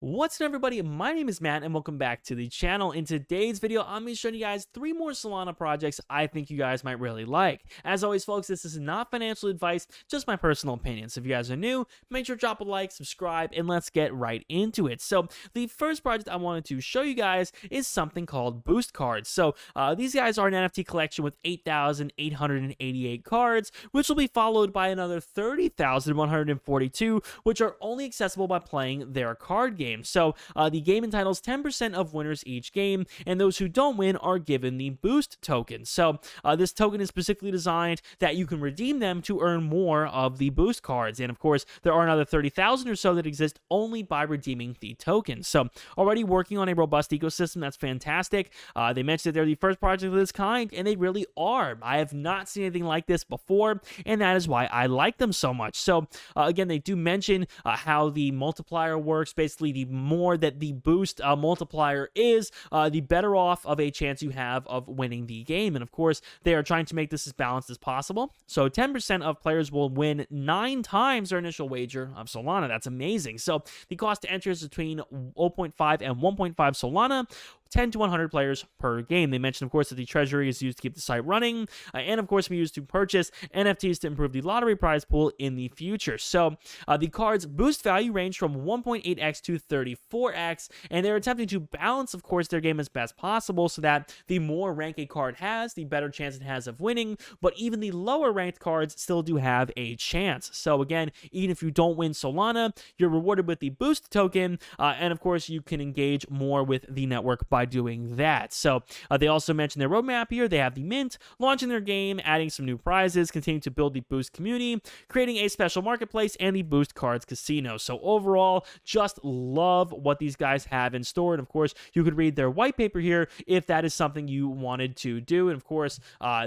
What's up, everybody? My name is Matt and welcome back to the channel. In today's video, I'm going to show you guys 3 more Solana projects I think you guys might really like. As always, folks, this is not financial advice, just my personal opinion. So if you guys are new, make sure to drop a like, subscribe, and let's get right into it. So the first project I wanted to show you guys is something called Boost Cards. So these guys are an NFT collection with 8,888 cards, which will be followed by another 30,142, which are only accessible by playing their card game. So the game entitles 10% of winners each game, and those who don't win are given the Boost token. So this token is specifically designed that you can redeem them to earn more of the Boost cards. And of course, there are another 30,000 or so that exist only by redeeming the token. So already working on a robust ecosystem. That's fantastic. They mentioned that they're the first project of this kind, and they really are. I have not seen anything like this before, and that is why I like them so much. So again, they do mention how the multiplier works. Basically, the more that the Boost multiplier is, the better off of a chance you have of winning the game. And of course, they are trying to make this as balanced as possible. So 10% of players will win 9 times their initial wager of Solana. That's amazing. So the cost to enter is between 0.5 and 1.5 Solana. 10 to 100 players per game. They mentioned, of course, that the treasury is used to keep the site running, and of course, we used to purchase NFTs to improve the lottery prize pool in the future. So the cards' boost value range from 1.8x to 34x, and they're attempting to balance, of course, their game as best possible so that the more rank a card has, the better chance it has of winning, but even the lower ranked cards still do have a chance. So again, even if you don't win Solana, you're rewarded with the Boost token, and of course, you can engage more with the network by doing that. So they also mentioned their roadmap here. They have the mint, launching their game, adding some new prizes, continuing to build the Boost community, creating a special marketplace, and the Boost Cards Casino. So overall, just love what these guys have in store. And of course, you could read their white paper here if that is something you wanted to do. And of course,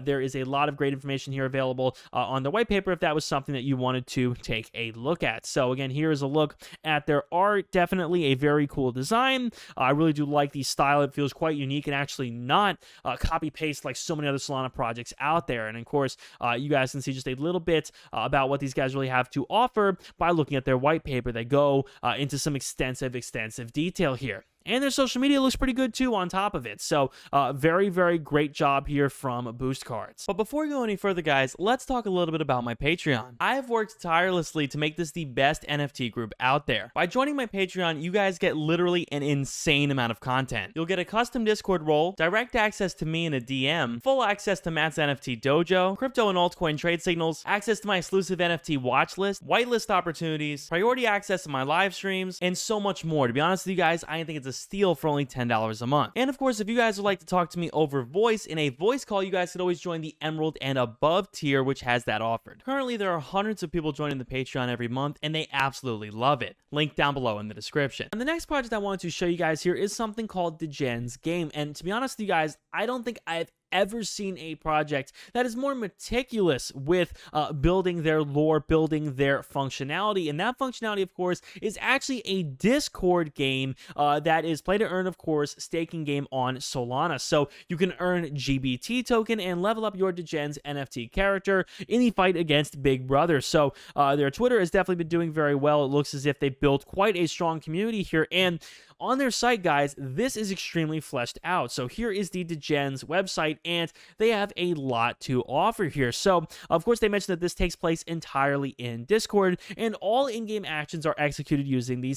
there is a lot of great information here available on the white paper if that was something that you wanted to take a look at. So again, here is a look at their art. Definitely a very cool design. I really do like the style. It feels quite unique and actually not copy paste like so many other Solana projects out there. And of course, you guys can see just a little bit about what these guys really have to offer by looking at their white paper. They go into some extensive detail here. And their social media looks pretty good too on top of it. So very, very great job here from Boost Cards. But before we go any further, guys, let's talk a little bit about my Patreon. I have worked tirelessly to make this the best NFT group out there. By joining my Patreon, you guys get literally an insane amount of content. You'll get a custom Discord role, direct access to me in a DM, full access to Matt's NFT dojo, crypto and altcoin trade signals, access to my exclusive NFT watch list, whitelist opportunities, priority access to my live streams, and so much more. To be honest with you guys, I think it's a steal for only $10 a month. And of course, if you guys would like to talk to me over voice in a voice call, you guys could always join the Emerald and above tier, which has that offered. Currently, there are hundreds of people joining the Patreon every month, and they absolutely love it. Link down below in the description. And the next project I wanted to show you guys here is something called the Gens game. And to be honest with you guys, I don't think I've ever seen a project that is more meticulous with building their lore, building their functionality. And that functionality, of course, is actually a Discord game that is play to earn, of course, staking game on Solana. So you can earn GBT token and level up your Degens NFT character in the fight against Big Brother. So their Twitter has definitely been doing very well. It looks as if they built quite a strong community here. And on their site, guys, this is extremely fleshed out. So here is the Degens website, and they have a lot to offer here. So, of course, they mentioned that this takes place entirely in Discord, and all in-game actions are executed using the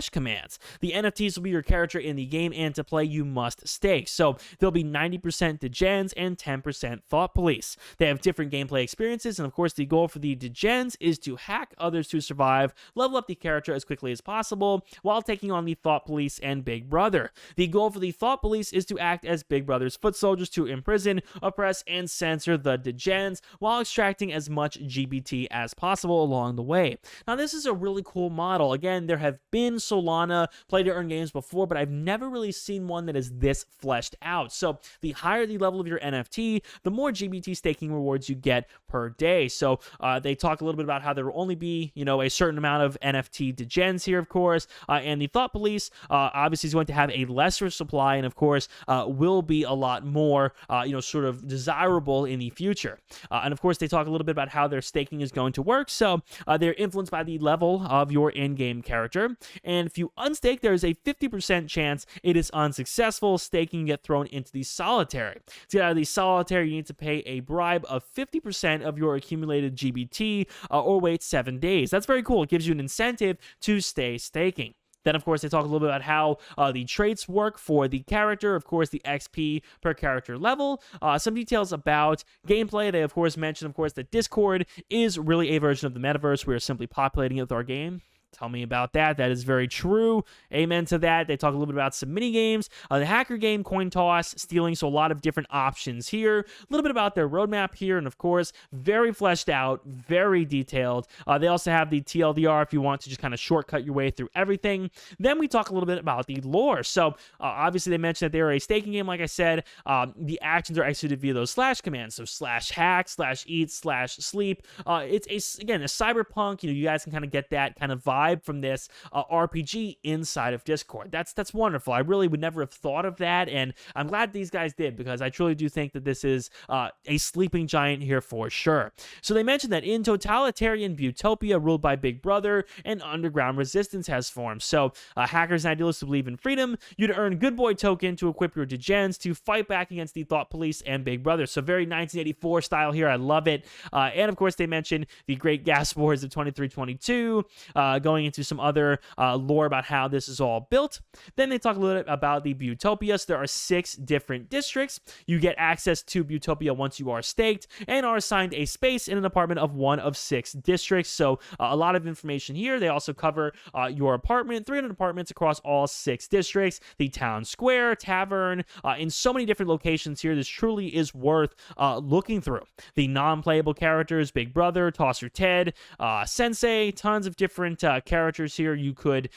/ commands. The NFTs will be your character in the game, and to play, you must stake. So there'll be 90% Degens and 10% Thought Police. They have different gameplay experiences, and of course, the goal for the Degens is to hack others to survive, level up the character as quickly as possible, while taking on the Thought Police and Big Brother. The goal for the Thought Police is to act as Big Brother's foot soldiers to imprison, oppress, and censor the Degens while extracting as much GBT as possible along the way. Now, this is a really cool model. Again, there have been Solana play-to-earn games before, but I've never really seen one that is this fleshed out. So the higher the level of your NFT, the more GBT staking rewards you get per day. So they talk a little bit about how there will only be, a certain amount of NFT Degens here, of course, and the Thought Police obviously is going to have a lesser supply, and of course will be a lot more sort of desirable in the future. And of course they talk a little bit about how their staking is going to work. So they're influenced by the level of your in-game character, and if you unstake, there is a 50% chance it is unsuccessful. Staking get thrown into the solitary. To get out of the solitary, you need to pay a bribe of 50% of your accumulated GBT or wait 7 days. That's very cool. It gives you an incentive to stay staking. Then, of course, they talk a little bit about how the traits work for the character, of course, the XP per character level, some details about gameplay. They, of course, mention, of course, that Discord is really a version of the metaverse. We are simply populating it with our game. Tell me about that. That is very true. Amen to that. They talk a little bit about some mini games, the hacker game, coin toss, stealing. So a lot of different options here. A little bit about their roadmap here, and of course, very fleshed out, very detailed. They also have the TLDR if you want to just kind of shortcut your way through everything. Then we talk a little bit about the lore. So obviously they mentioned that they're a staking game. Like I said, the actions are executed via those slash commands. So /hack, /eat, /sleep. It's again a cyberpunk. You guys can kind of get that kind of vibe from this RPG inside of Discord. That's wonderful. I really would never have thought of that, and I'm glad these guys did, because I truly do think that this is a sleeping giant here for sure. So they mentioned that in totalitarian Butopia ruled by Big Brother, an underground resistance has formed. So hackers and idealists who believe in freedom, you'd earn Good Boy token to equip your degens to fight back against the Thought Police and Big Brother. So very 1984 style here. I love it. And of course they mentioned the Great Gas Wars of 2322, going into some other lore about how this is all built. Then they talk a little bit about the Butopia. So there are 6 different districts. You get access to Butopia once you are staked and are assigned a space in an apartment of one of 6 districts. So a lot of information here. They also cover your apartment, 300 apartments across all 6 districts, the town square, tavern, in so many different locations here. This truly is worth looking through. The non-playable characters, Big Brother, Tosser Ted, Sensei, tons of different characters here you could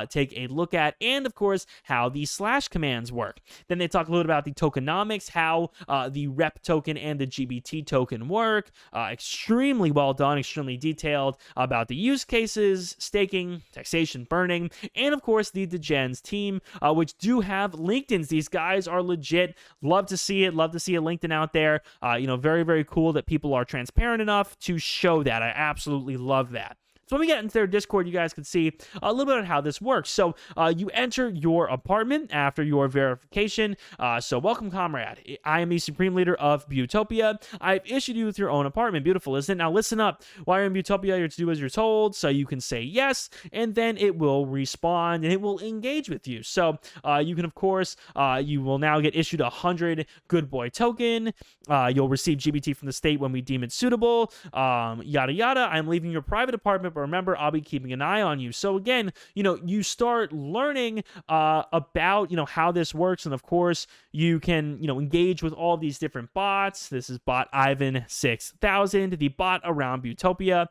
take a look at, and of course how the slash commands work. Then they talk a little about the tokenomics, how the rep token and the GBT token work. Extremely well done, extremely detailed about the use cases, staking, taxation, burning, and of course the degens team, which do have LinkedIns. These guys are legit. Love to see it. Love to see a LinkedIn out there. Very, very cool that people are transparent enough to show that. I absolutely love that. So when we get into their Discord, you guys can see a little bit of how this works. So you enter your apartment after your verification. So welcome, comrade. I am the supreme leader of Butopia. I've issued you with your own apartment. Beautiful, isn't it? Now listen up. While you're in Butopia, you're to do as you're told. So you can say yes, and then it will respond and it will engage with you. So you can, of course, you will now get issued 100 Good Boy token. You'll receive GBT from the state when we deem it suitable. Yada yada. I'm leaving your private apartment, but remember, I'll be keeping an eye on you. So again, you start learning about, how this works. And of course, you can, engage with all these different bots. This is bot Ivan 6000, the bot around Butopia.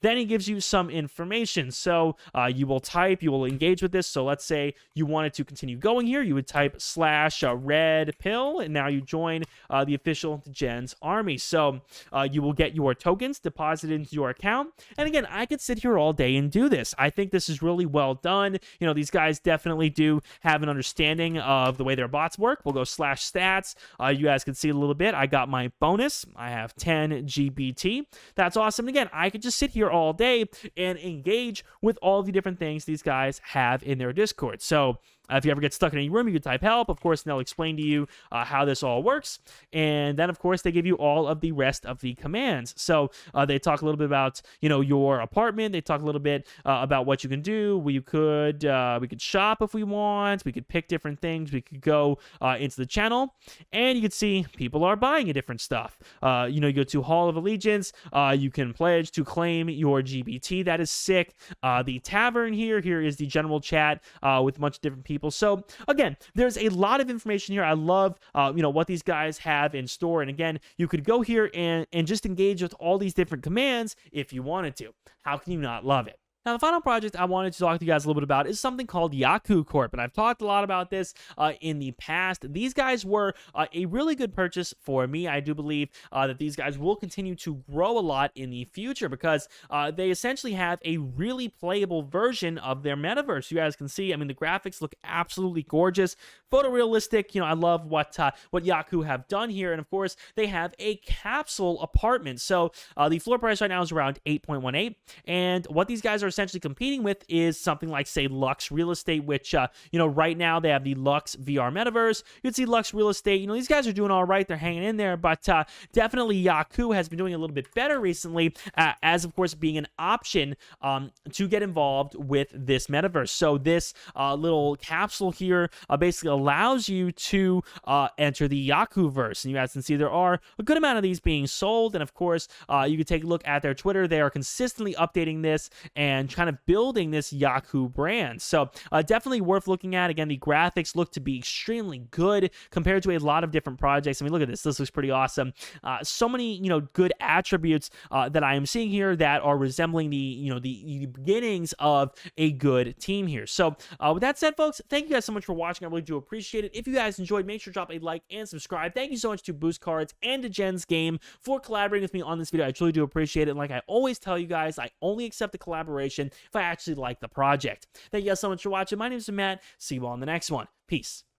Then he gives you some information. So you will engage with this. So let's say you wanted to continue going here. You would type /red pill, and now you join the official Degens army. So you will get your tokens deposited into your account. And again, I could sit here all day and do this. I think this is really well done. These guys definitely do have an understanding of the way their bots work. We'll go /stats. You guys can see a little bit. I got my bonus. I have 10 GBT. That's awesome. And again, I could just sit here all day and engage with all the different things these guys have in their Discord. So if you ever get stuck in any room, you can type help. Of course, and they'll explain to you how this all works. And then, of course, they give you all of the rest of the commands. So they talk a little bit about, your apartment. They talk a little bit about what you can do. We could shop if we want. We could pick different things. We could go into the channel, and you can see people are buying different stuff. You go to Hall of Allegiance. You can pledge to claim your GBT. That is sick. The tavern here is the general chat with a bunch of different people. So again, there's a lot of information here. I love, what these guys have in store. And again, you could go here and just engage with all these different commands if you wanted to. How can you not love it? Now, the final project I wanted to talk to you guys a little bit about is something called Yaku Corp, and I've talked a lot about this in the past. These guys were a really good purchase for me. I do believe that these guys will continue to grow a lot in the future because they essentially have a really playable version of their metaverse. You guys can see, I mean, the graphics look absolutely gorgeous, photorealistic. I love what Yaku have done here, and of course, they have a capsule apartment. So the floor price right now is around 8.18, and what these guys are essentially competing with is something like, say, Lux Real Estate, which right now they have the Lux VR metaverse. You can see Lux Real Estate. These guys are doing all right. They're hanging in there, but definitely Yaku has been doing a little bit better recently, as of course being an option to get involved with this metaverse. So this little capsule here basically allows you to enter the Yaku verse, and you guys can see there are a good amount of these being sold. And of course, you can take a look at their Twitter. They are consistently updating this and kind of building this Yaku brand. So definitely worth looking at. Again, the graphics look to be extremely good compared to a lot of different projects. I mean, look at this. This looks pretty awesome. So many, good attributes that I am seeing here that are resembling the beginnings of a good team here. So with that said, folks, thank you guys so much for watching. I really do appreciate it. If you guys enjoyed, make sure to drop a like and subscribe. Thank you so much to Boost Cards and to Jen's Game for collaborating with me on this video. I truly do appreciate it. And like I always tell you guys, I only accept a collaboration if I actually like the project. Thank you guys so much for watching. My name is Matt. See you all in the next one. Peace.